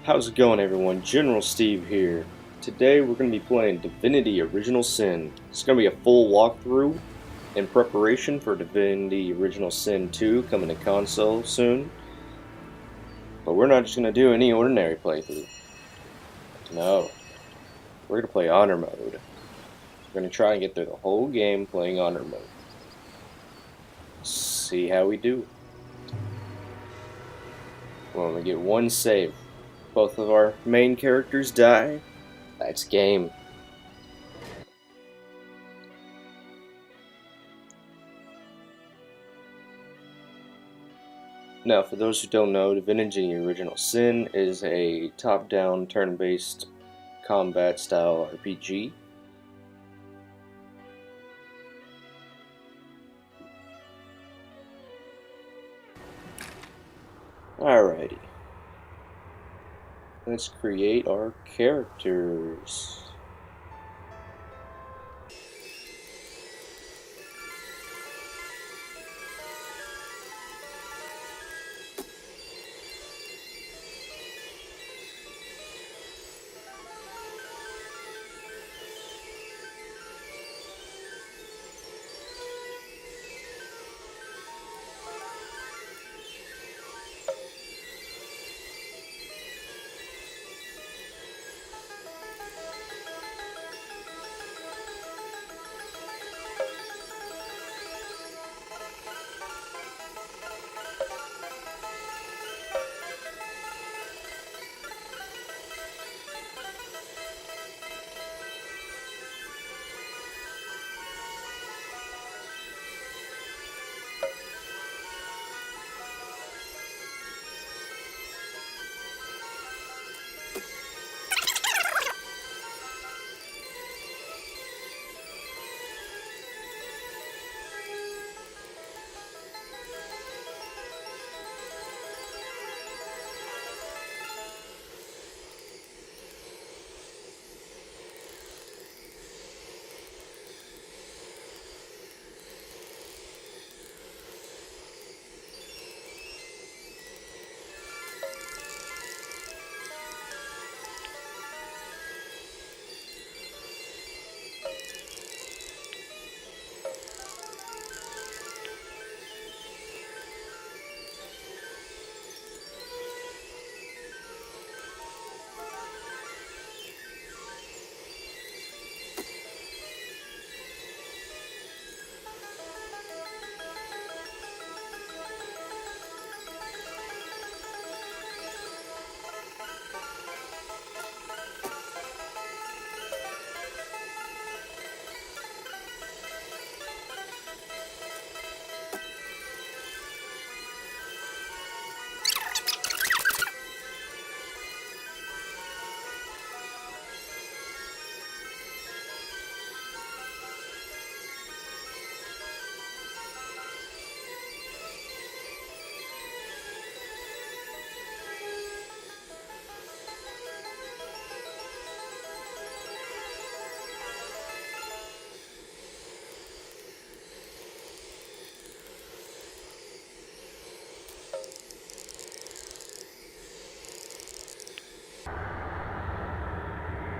How's it going, everyone? General Steve here. Today we're going to be playing Divinity Original Sin. It's going to be a full walkthrough in preparation for Divinity Original Sin 2 coming to console soon. But we're not just going to do any ordinary playthrough. No. We're going to play Honor Mode. We're going to try and get through the whole game playing Honor Mode. See how we do. We'll only get one save. Both of our main characters die. That's game. Now, for those who don't know, Divinity Original Sin is a top-down, turn-based combat style RPG. Alrighty. Let's create our characters.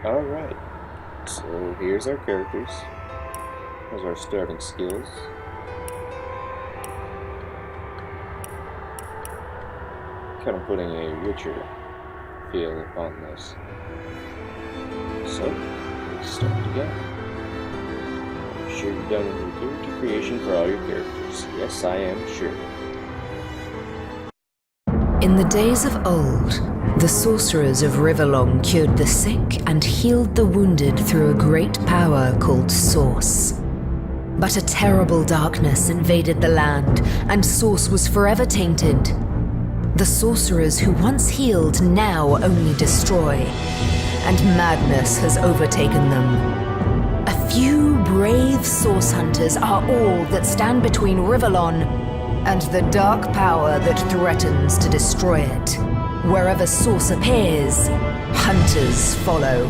Alright, so here's our characters. Here's our starting skills. Kind of putting a Witcher feel upon this. So, let's start again. I'm sure you've done your character creation for all your characters. Yes, I am sure. In the days of old, the sorcerers of Riverlong cured the sick and healed the wounded through a great power called Source. But a terrible darkness invaded the land, and Source was forever tainted. The sorcerers who once healed now only destroy, and madness has overtaken them. A few brave Source hunters are all that stand between Riverlong and the dark power that threatens to destroy it. Wherever Source appears, hunters follow.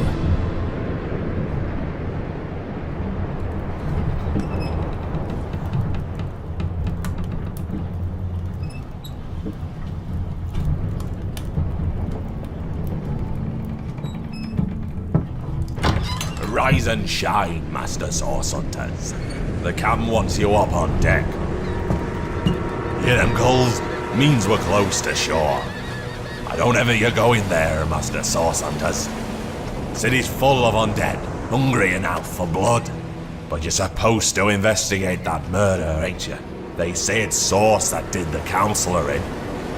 Rise and shine, Master Source Hunters. The Cam wants you up on deck. Hear them gulls? Means we're close to shore. I don't ever you go in there, Master Source Hunters. City's full of undead, hungry enough for blood. But you're supposed to investigate that murder, ain't you? They say it's Source that did the Counselor in.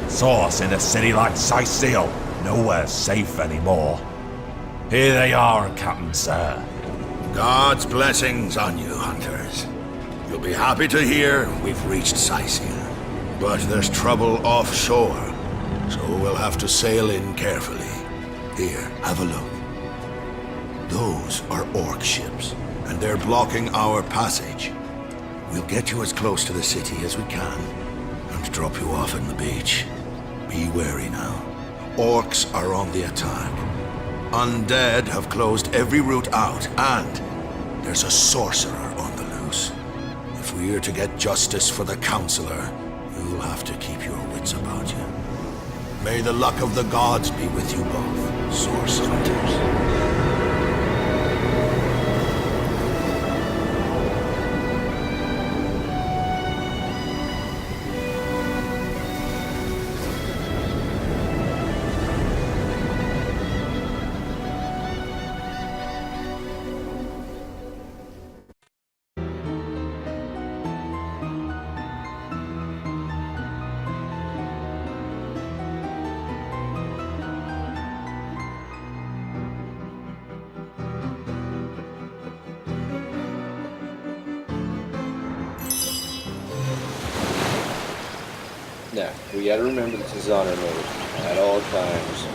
Source in a city like Sicil, nowhere safe anymore. Here they are, Captain Sir. God's blessings on you, hunters. You'll be happy to hear we've reached Sicil. But there's trouble offshore, so we'll have to sail in carefully. Here, have a look. Those are orc ships, and they're blocking our passage. We'll get you as close to the city as we can, and drop you off on the beach. Be wary now. Orcs are on the attack. Undead have closed every route out, and there's a sorcerer on the loose. If we're to get justice for the Counselor, you'll have to keep your wits about you. May the luck of the gods be with you both, Source Hunters. Now, we gotta remember this is honor mode at all times.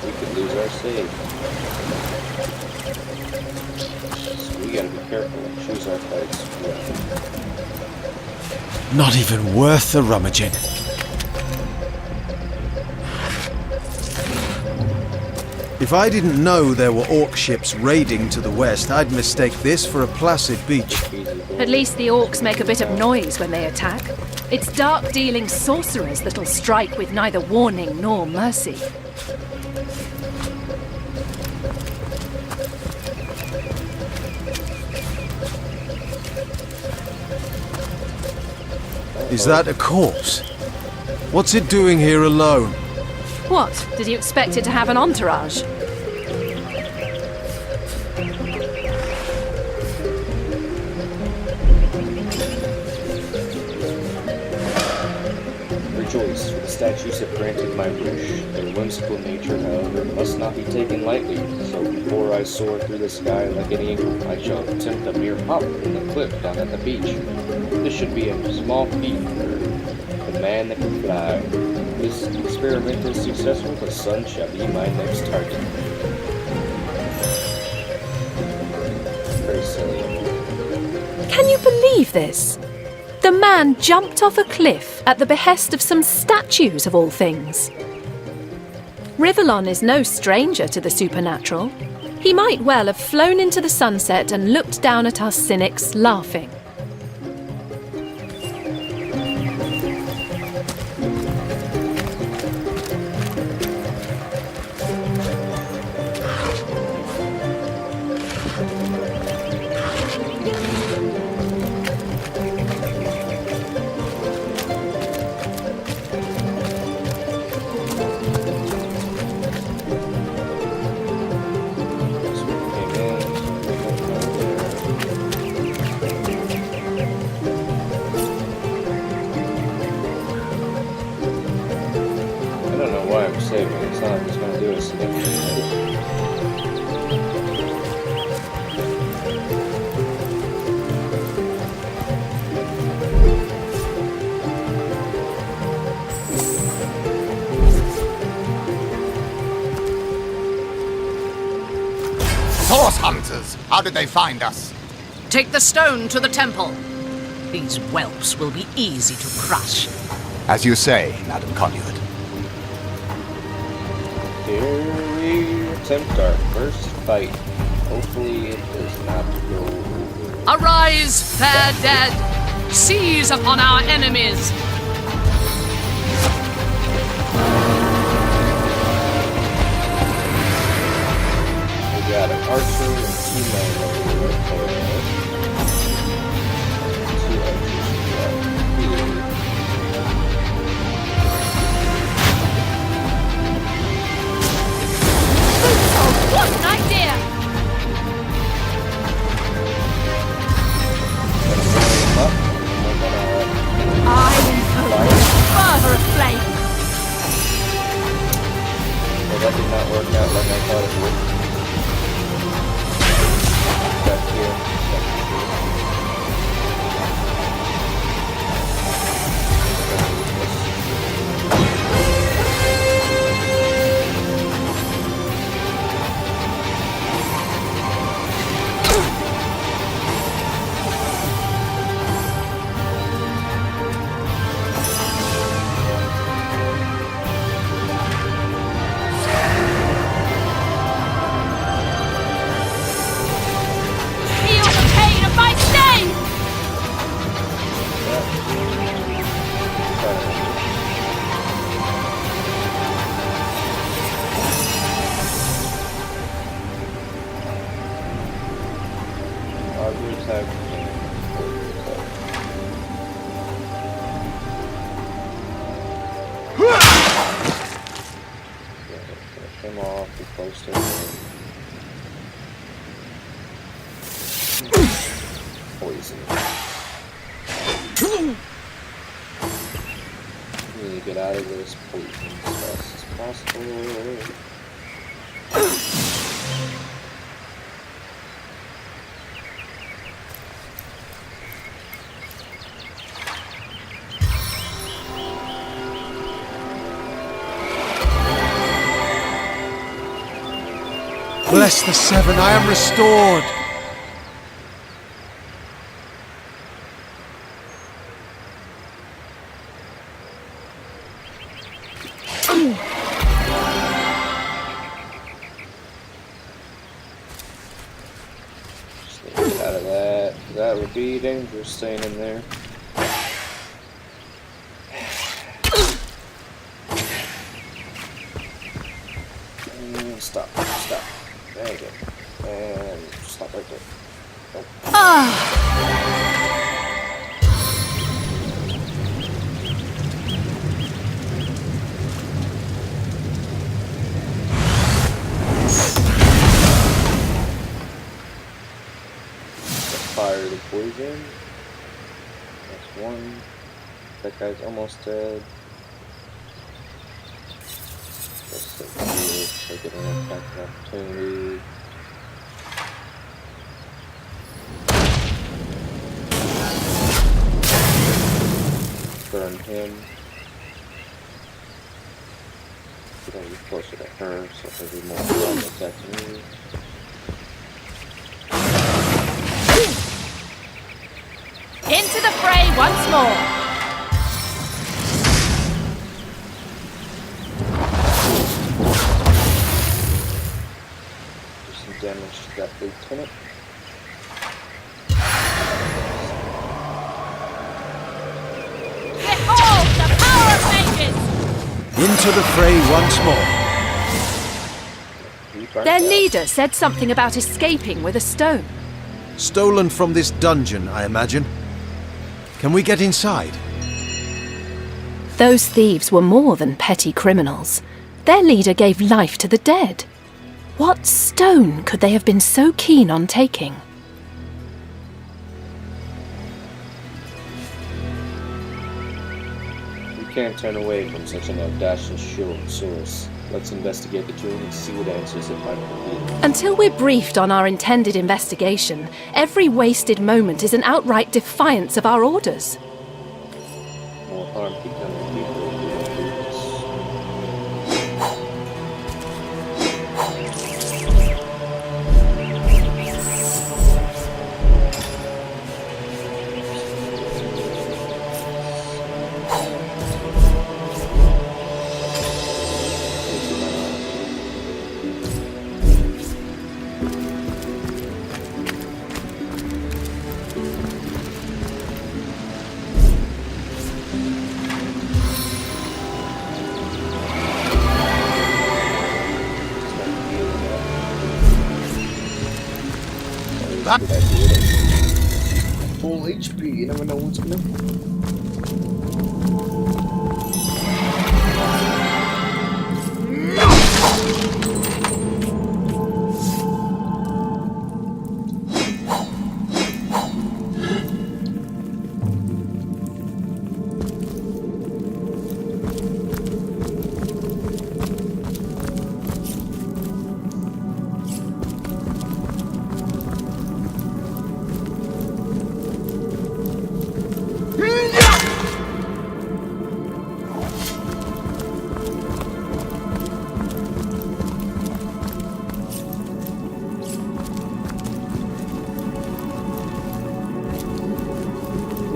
We could lose our save. So we gotta be careful and choose our fights well. Not even worth the rummaging. If I didn't know there were orc ships raiding to the west, I'd mistake this for a placid beach. At least the orcs make a bit of noise when they attack. It's dark-dealing sorcerers that'll strike with neither warning nor mercy. Is that a corpse? What's it doing here alone? What? Did you expect it to have an entourage? Rejoice, for the statues have granted my wish. Their whimsical nature, however, must not be taken lightly, so before I soar through the sky like an eagle, I shall attempt a mere hop from the cliff down at the beach. This should be a small feat for the man that can fly. If this experiment is successful, the sun shall be my next target. Very silly. Can you believe this? The man jumped off a cliff at the behest of some statues of all things. Rivellon is no stranger to the supernatural. He might well have flown into the sunset and looked down at us cynics, laughing. Saving. It's not like it's going to do us again. Source hunters! How did they find us? Take the stone to the temple. These whelps will be easy to crush. As you say, Madam Conduit. Here we attempt our first fight. Hopefully it does not go over. Arise, fair dead! Seize upon our enemies! We got an archer and What an idea! I invoke the fervor of flame! Well, that did not work out like I thought it would. Back here. Come off, replaced it. Poison. We need to get out of this poison as fast as possible. Bless the Seven, I am restored! Just need to get out of that. That would be dangerous staying in there. Stop. There you go. And stop right there. Oh. Let's fire the poison. That's one. That guy's almost dead. Take it an attack opportunity. Burn him. We're gonna be closer to her, so there'll be more fun attacking me. Into the fray once more! Damage to that lieutenant. Behold the power of mages! Into the fray once more. Their leader said something about escaping with a stone. Stolen from this dungeon, I imagine. Can we get inside? Those thieves were more than petty criminals. Their leader gave life to the dead. What stone could they have been so keen on taking? We can't turn away from such an audacious show of source. Let's investigate the tomb and see what answers it might reveal. Until we're briefed on our intended investigation, every wasted moment is an outright defiance of our orders. More harm can come to people who don't do this. back. Full HP, you never know what's gonna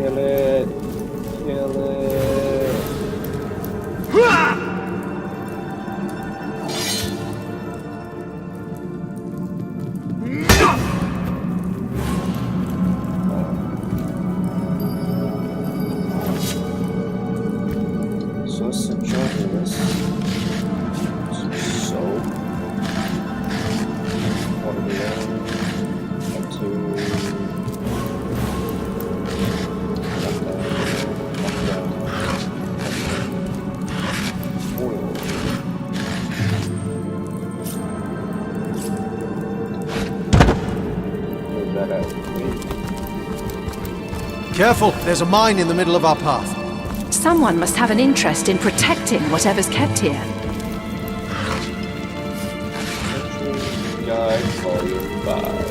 kill it. Kill it. So let's charge this. So what are we doing? Up to Careful, there's a mine in the middle of our path. Someone must have an interest in protecting whatever's kept here. Guide Volume 5.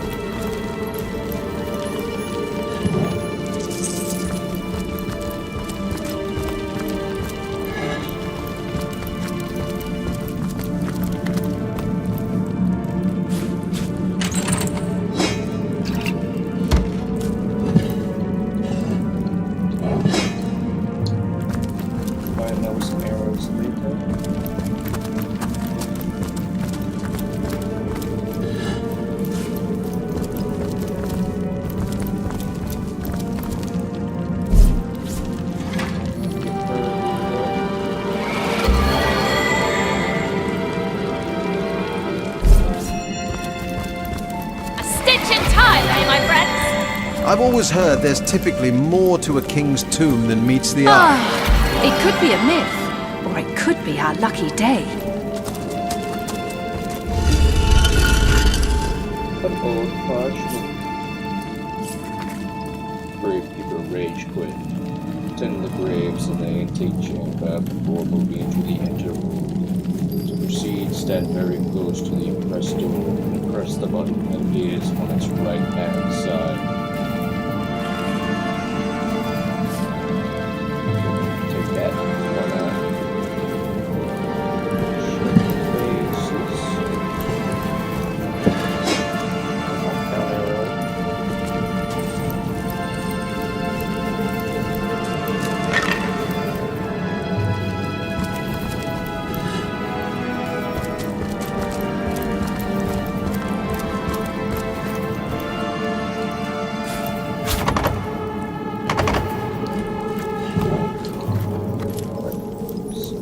Find those arrows later. I've always heard there's typically more to a king's tomb than meets the eye. It could be a myth, or it could be our lucky day. An old parchment. Brave people rage quit. Tend the graves in the antique chamber before moving into the interroom. To proceed, stand very close to the impressed door and press the button that appears on its right hand side. Take that. One out. Faces. Down arrow.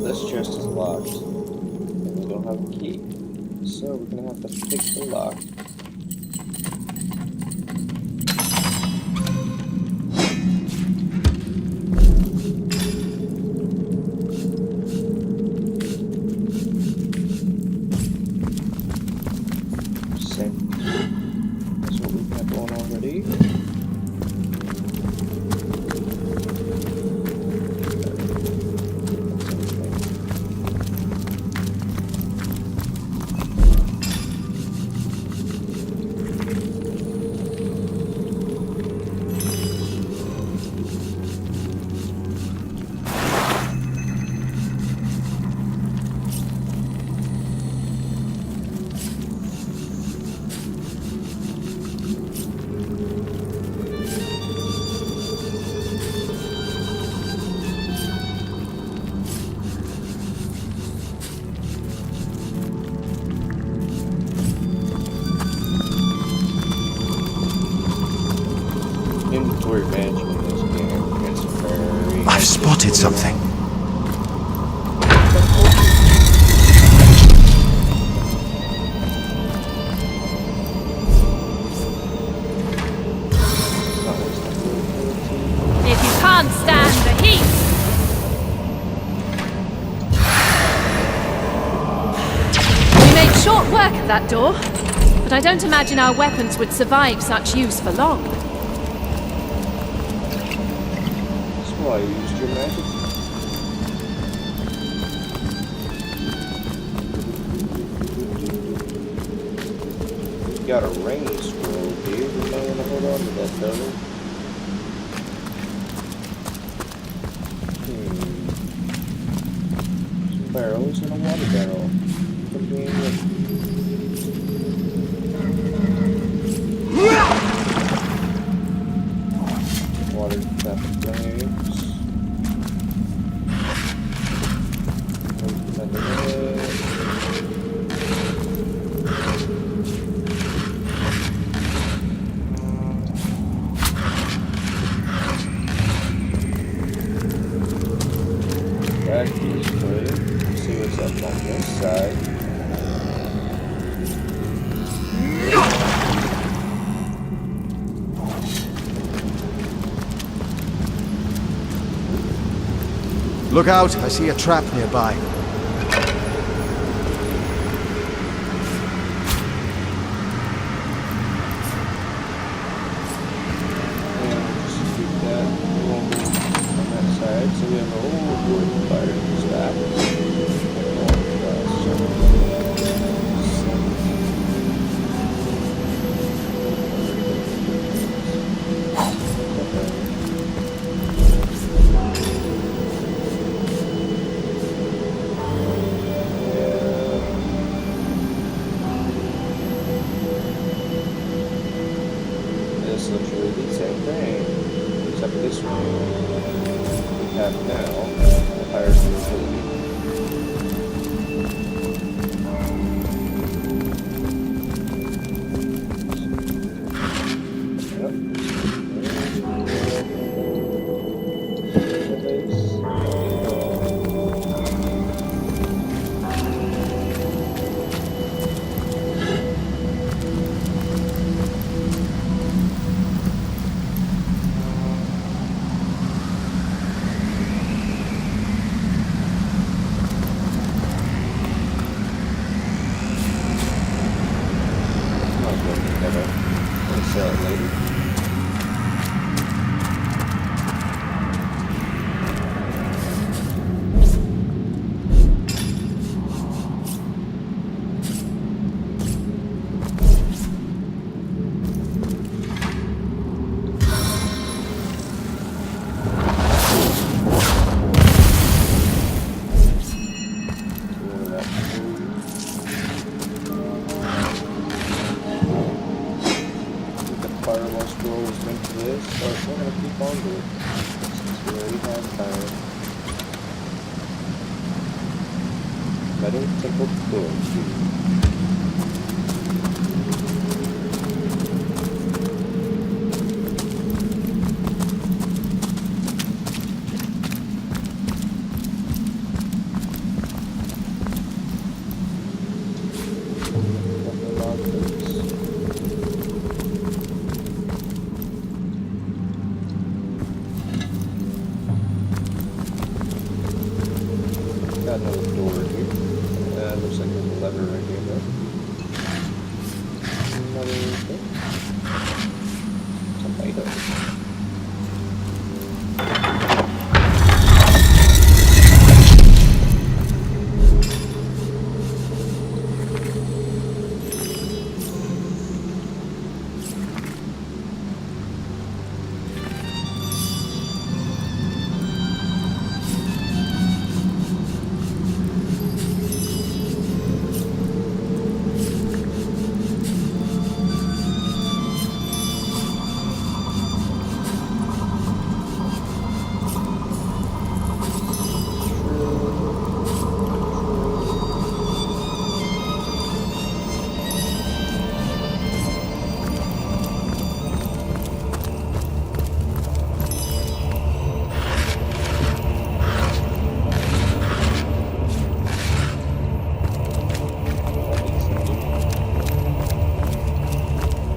This chest is locked, and we don't have a key, so we're gonna have to pick the lock. Same. That's what we've got going already. Inventory management in this game is very... I've spotted something. not work at that door, but I don't imagine our weapons would survive such use for long. That's why you used your magic. We got a rain scroll here. We might want to hold on to that though. Some barrels and a water barrel. Water traffic flames. Back this way. See what's up on this side. Look out, I see a trap nearby. And just keep that normal on that side. So we have a whole wood fire in this back. It's literally the same thing, except this one we have now a higher durability. Sell it later. Fireball scroll was linked to this, but we're gonna keep on to it since we already have fire. Metal temple door key. Got another door here. Looks like there's a lever right here, though. Another thing. Tomato.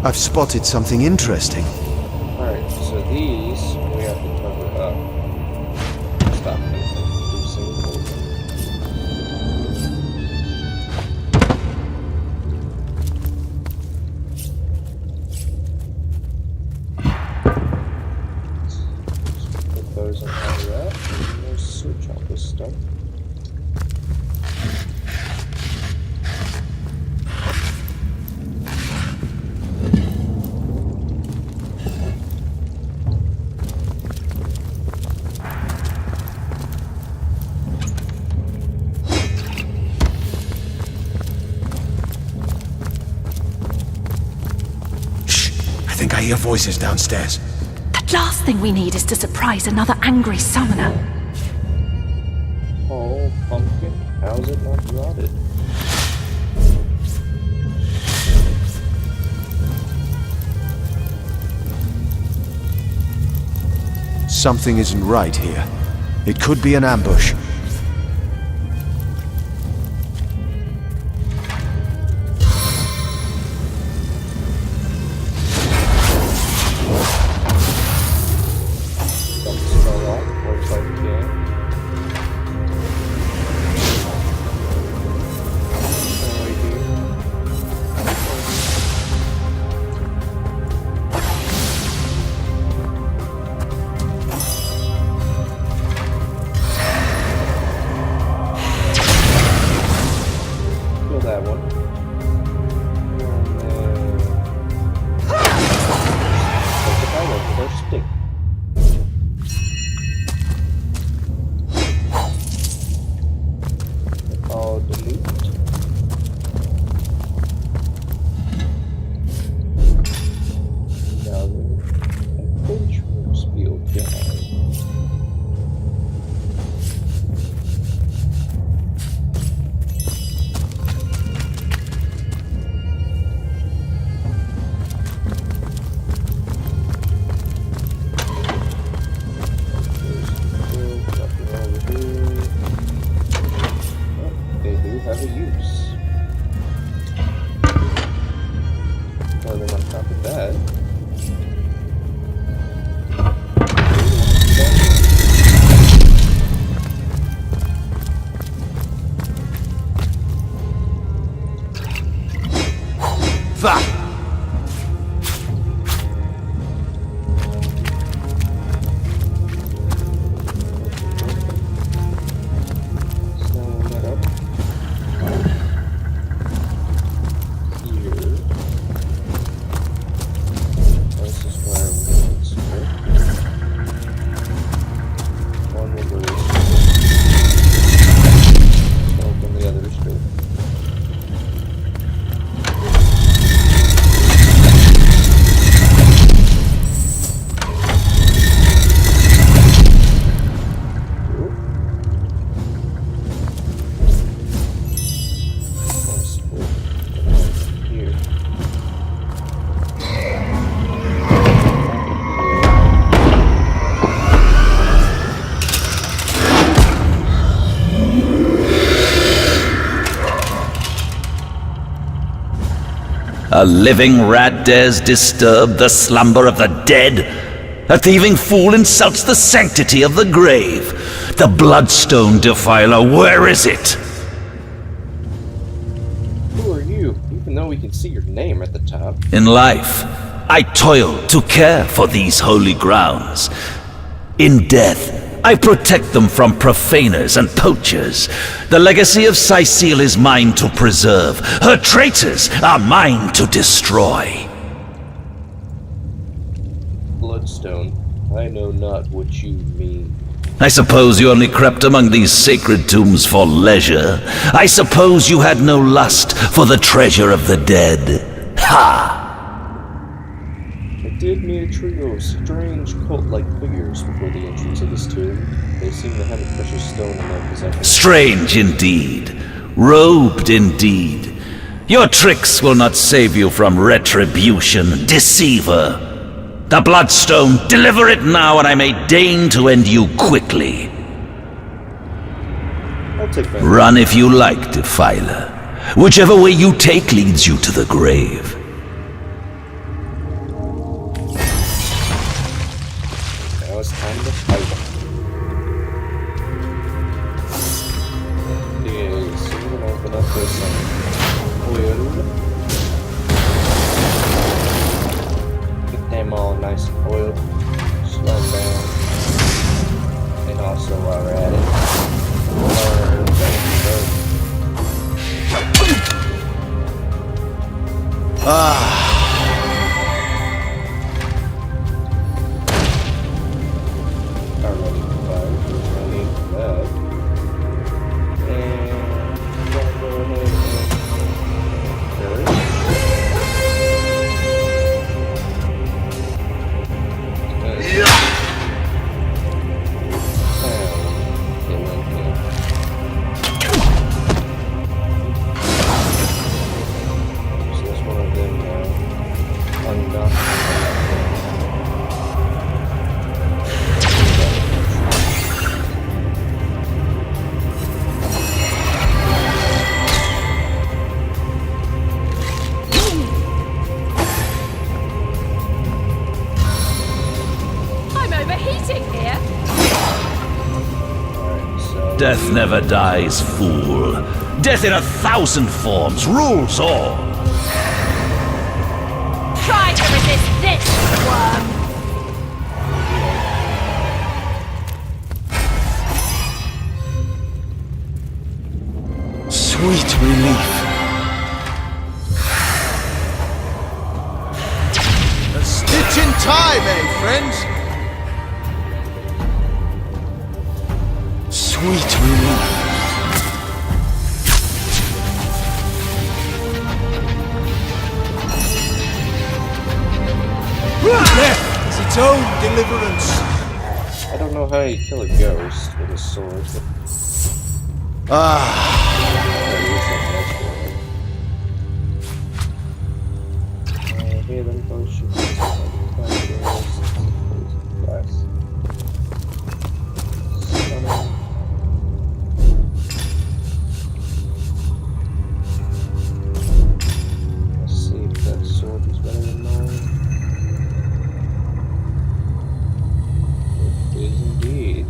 I've spotted something interesting. Alright, so these we have to cover up. Stop them from producing poison. I hear voices downstairs. The last thing we need is to surprise another angry summoner. Oh, pumpkin, how's it not rotted? Something isn't right here. It could be an ambush. That one. Stick. All delete. Another adventurer's field guide. Have a use. Well, then on top of that, A living rat dares disturb the slumber of the dead? A thieving fool insults the sanctity of the grave. The bloodstone defiler, where is it? who are you? Even though we can see your name at the top. In life, I toil to care for these holy grounds. In death, I protect them from profaners and poachers. The legacy of Cecile is mine to preserve. Her traitors are mine to destroy. Bloodstone, I know not what you mean. I suppose you only crept among these sacred tombs for leisure. I suppose you had no lust for the treasure of the dead. Ha! I did meet a trio of strange cult-like figures before the entrance of this tomb. They seem to have a precious stone in their possession. Strange indeed. Robed indeed. Your tricks will not save you from retribution, deceiver. The bloodstone, deliver it now, and I may deign to end you quickly. I'll take that. Run if you like, defiler. Whichever way you take leads you to the grave. Now it's time to fight. Okay, so we're gonna open up this oil. Get them all nice and oiled. Slow them down. And also while we're at it, Death never dies, fool. Death in 1,000 forms rules all. Try to resist this, worm! Sweet relief. A stitch in time, eh, friends? Sweet relief. Death is its own deliverance. I don't know how you kill a ghost with a sword, but healing potions. Let's see if that sword is better than mine. It is indeed.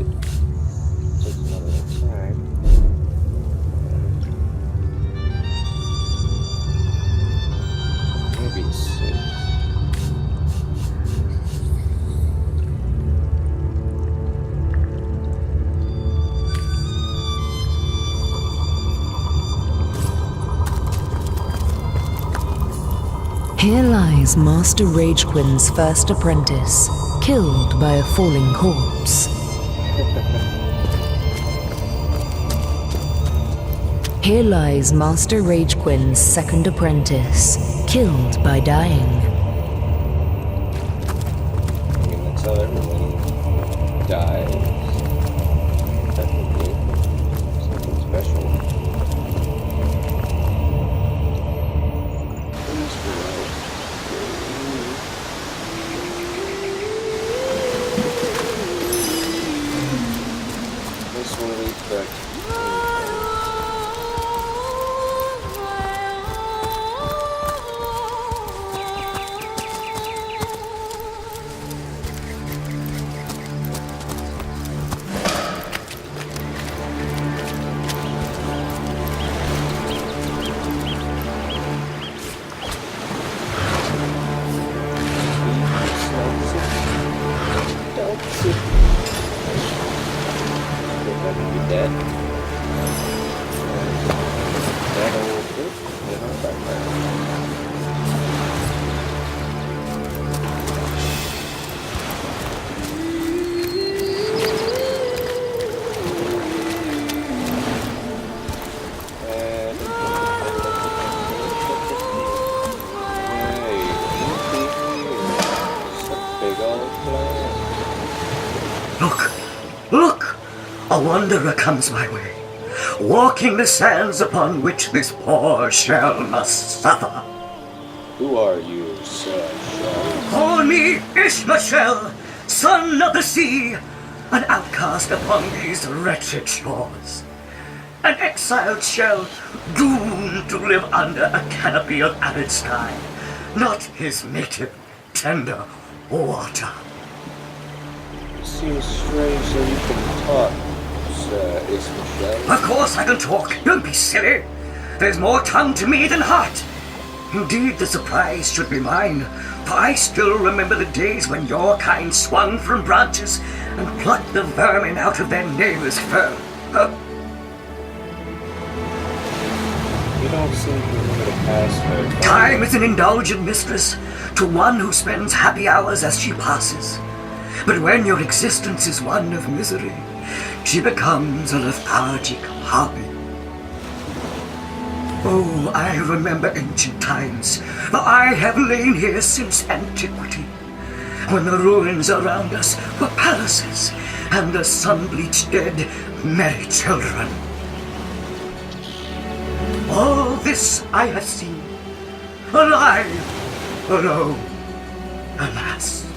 Takes another attack. Maybe 6. Here lies Master Ragequin's first apprentice, killed by a falling corpse. Here lies Master Ragequin's second apprentice, killed by dying. I mean, that's how everyone dies. Technically. Something special. This one leads back to Look! A wanderer comes my way, walking the sands upon which this poor shell must suffer. Who are you, sir? Call me Ishmael, son of the sea, an outcast upon these wretched shores. An exiled shell, doomed to live under a canopy of arid sky, not his native, tender water. It seems strange that you can talk, Sir Ishmael. Of course I can talk. Don't be silly. There's more tongue to me than heart. Indeed, the surprise should be mine, for I still remember the days when your kind swung from branches and plucked the vermin out of their neighbor's fur. You don't seem to remember the past very well. Time is an indulgent mistress to one who spends happy hours as she passes. But when your existence is one of misery, she becomes a lethargic hobby. Oh, I remember ancient times, for I have lain here since antiquity, when the ruins around us were palaces, and the sun-bleached dead merry children. All this I have seen, alive, alone, alas.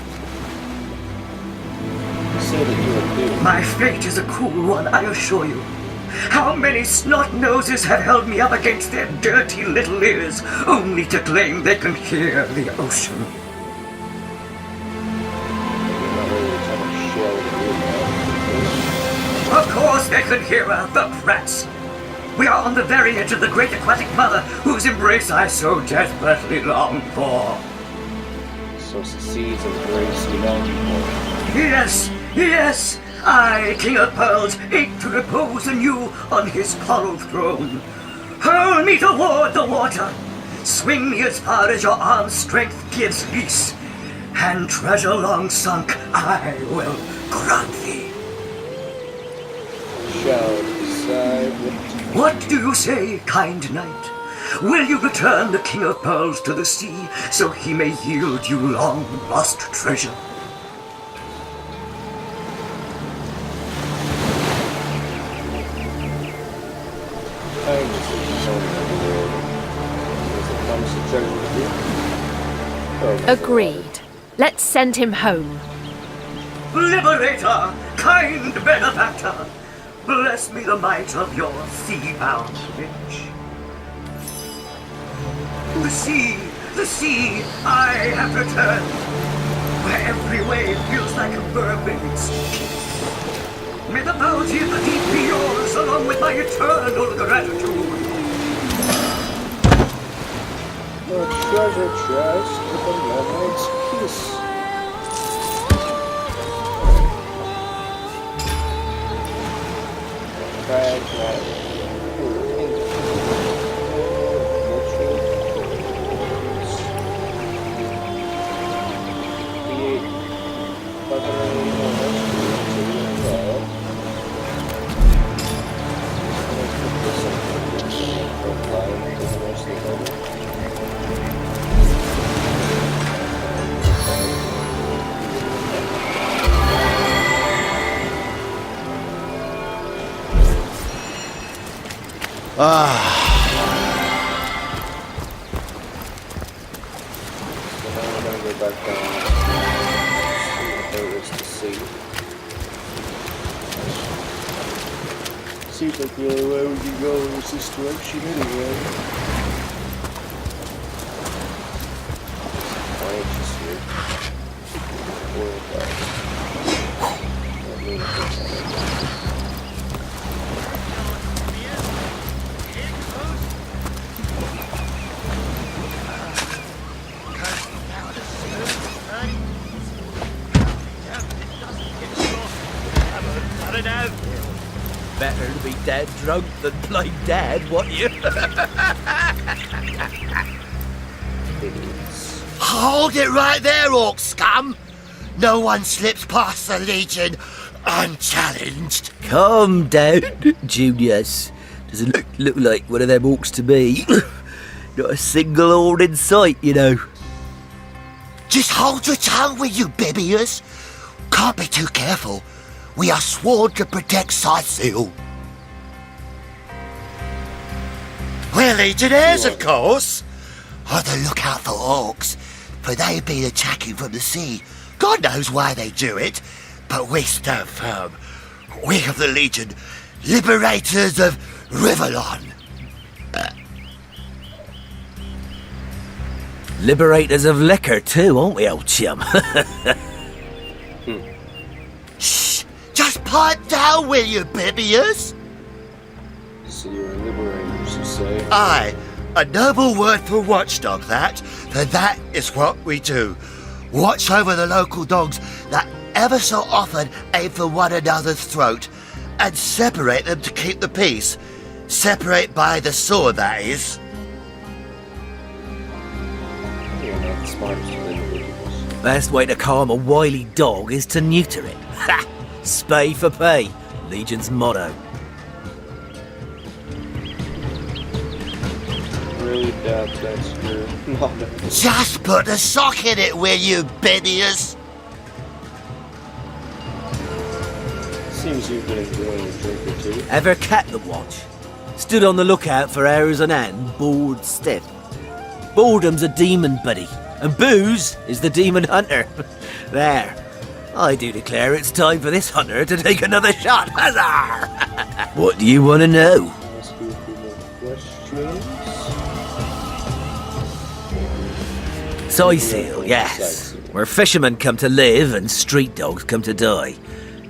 You say that you are doomed. My fate is a cruel one, I assure you. How many snot-noses have held me up against their dirty little ears, only to claim they can hear the ocean? Of course, their can hear her, the brats! We are on the very edge of the great aquatic mother whose embrace I so desperately long for. So it's the seas of grace we long for. Yes, yes! I, King of Pearls, ache to repose anew on his coral throne. Hurl me toward the water. Swing me as far as your arm's strength gives lease. And treasure long sunk I will grant thee. Shall decide what do you say, kind knight? Will you return the King of Pearls to the sea, so he may yield you long-lost treasure? Agreed. Let's send him home. Liberator, kind benefactor, bless me the might of your sea-bound witch. The sea, I have returned, where every wave feels like a mermaid's kiss. May the bounty of the deep be yours, along with my eternal gratitude. The treasure chest with a mermaid's kiss. Seems like the only way we can go is this direction anyway. Branches here. Better to be dead drunk than play dead, what you? Hold it right there, orc scum! No one slips past the Legion unchallenged. Calm down, Junius. Doesn't look like one of them orcs to me. Not a single horde in sight, you know. Just hold your tongue, will you, Bibius? Can't be too careful. We are sworn to protect Scythiel. We're legionnaires, of course. On the lookout for orcs, for they've been attacking from the sea. God knows why they do it, but we stand firm. We of the Legion, liberators of Rivellon. Liberators of liquor too, aren't we, old chum? Shh! Just pipe down, will you, Bibius? So you're liberators, you say? Aye, a noble word for watchdog, that. For that is what we do. Watch over the local dogs that ever so often aim for one another's throat, and separate them to keep the peace. Separate by the sword, that is. You're not the smartest of individuals. Best way to calm a wily dog is to neuter it. Ha! Spay for pay. Legion's motto. Really doubt that's your motto. Just put a sock in it, will you, Bibius? Seems you've been enjoying a drink or two. Ever cat the watch? Stood on the lookout for hours on end, bored stiff. Boredom's a demon, buddy, and booze is the demon hunter. There. I do declare it's time for this hunter to take another shot. Huzzah! What do you want to know? Ask you a few more questions. Scythiel, yes. Where fishermen come to live and street dogs come to die.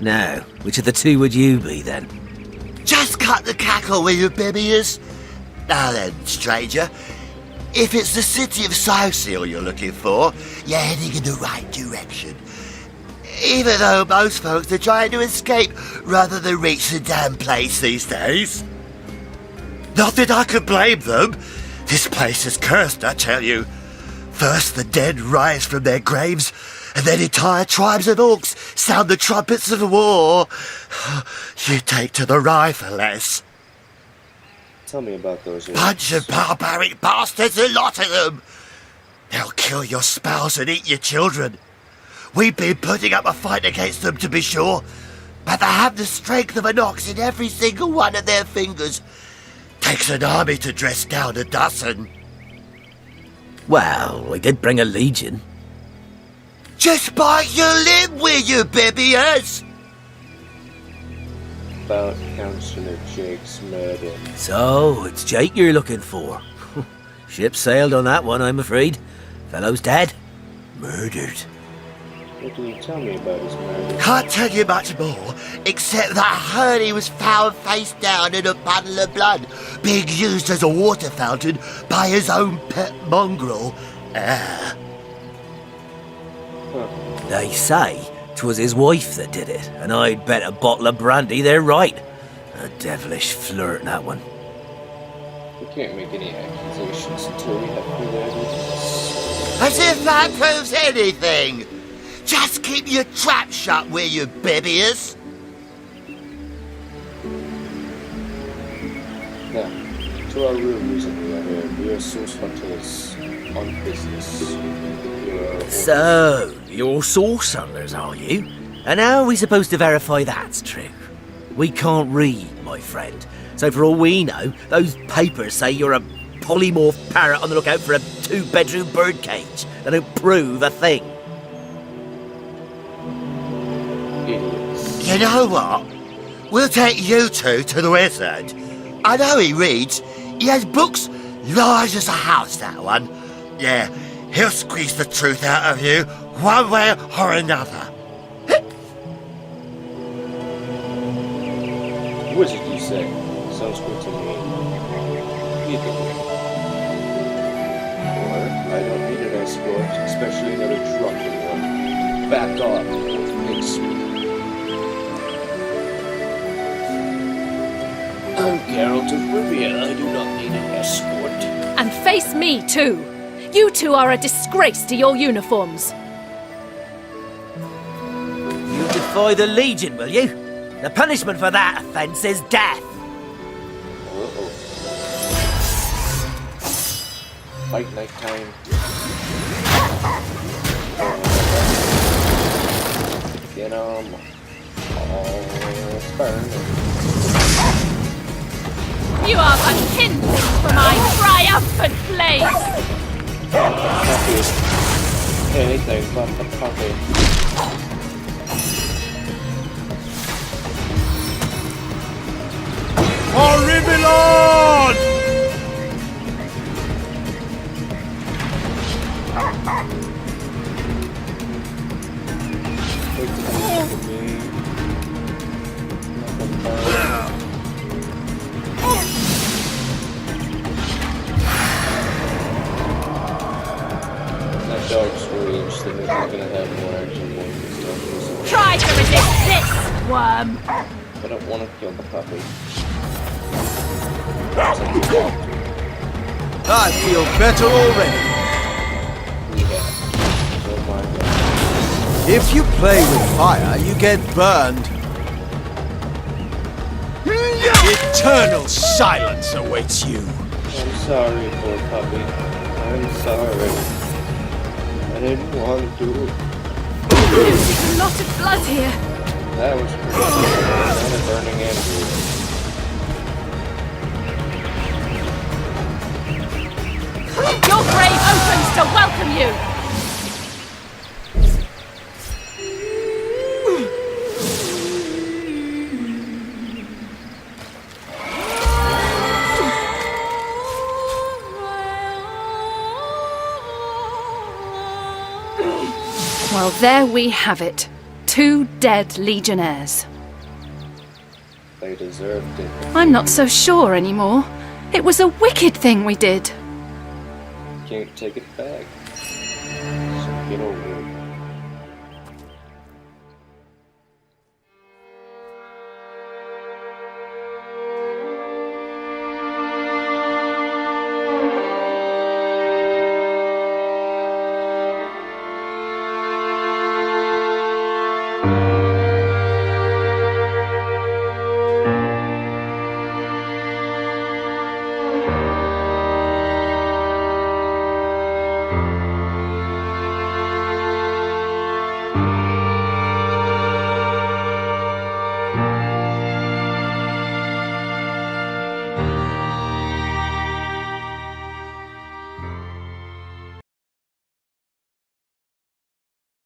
Now, which of the two would you be then? Just cut the cackle, will you, Bibius? Now then, stranger, if it's the city of Sosil you're looking for, you're heading in the right direction. Even though most folks are trying to escape rather than reach the damn place these days. Not that I could blame them. This place is cursed, I tell you. First the dead rise from their graves, and then entire tribes of orcs sound the trumpets of war. You take to the rye for less. Tell me about those orcs. Bunch of barbaric bastards, a lot of them. They'll kill your spouse and eat your children. We've been putting up a fight against them, to be sure, but they have the strength of an ox in every single one of their fingers. Takes an army to dress down a dozen. Well, we did bring a legion. Just bite your lip, will you, Bibius? About Councillor Jake's murder. So, it's Jake you're looking for. Ship sailed on that one, I'm afraid. Fellow's dead. Murdered. What can you tell me about his murder? Can't tell you much more, except that I heard he was found face down in a puddle of blood, being used as a water fountain by his own pet mongrel. They say 'twas his wife that did it, and I'd bet a bottle of brandy they're right. A devilish flirt, that one. We can't make any accusations until we have further evidence. As if that proves anything! Just keep your trap shut, will you, Bibius? Now, to our room recently, I heard we are source hunters on business. So, you're source hunters, are you? And how are we supposed to verify that's true? We can't read, my friend. So for all we know, those papers say you're a polymorph parrot on the lookout for a 2-bedroom birdcage. They don't prove a thing. Idiots. You know what? We'll take you two to the wizard. I know he reads. He has books large as a house, that one. Yeah, he'll squeeze the truth out of you, one way or another. Wizard, you say? Sounds good to me. Either way. Or, I don't need an escort, especially another drunken one. Back off, Big Sweet. I'm Geralt of Rivia. I do not need an escort. And face me, too. You two are a disgrace to your uniforms. You defy the Legion, will you? The punishment for that offence is death. Uh-oh. Fight night time. Get 'em all burning. You are but kindling for my triumphant blaze! Puppy. Anything but the puppy. Horribilon! That dog's rage, then he's gonna have more action points and stuff. Try to resist this, worm! I don't want to kill the puppy. I feel better already. Yeah. Oh my god. If you play with fire, you get burned. Eternal silence awaits you. I'm sorry, poor puppy. I'm sorry. I didn't want to. There's a lot of blood here. That was pretty good. And a burning Andrew. Your grave opens to welcome you! Well, there we have it. 2 dead legionnaires. They deserved it. I'm not so sure anymore. It was a wicked thing we did. Can't take it back. So get over it.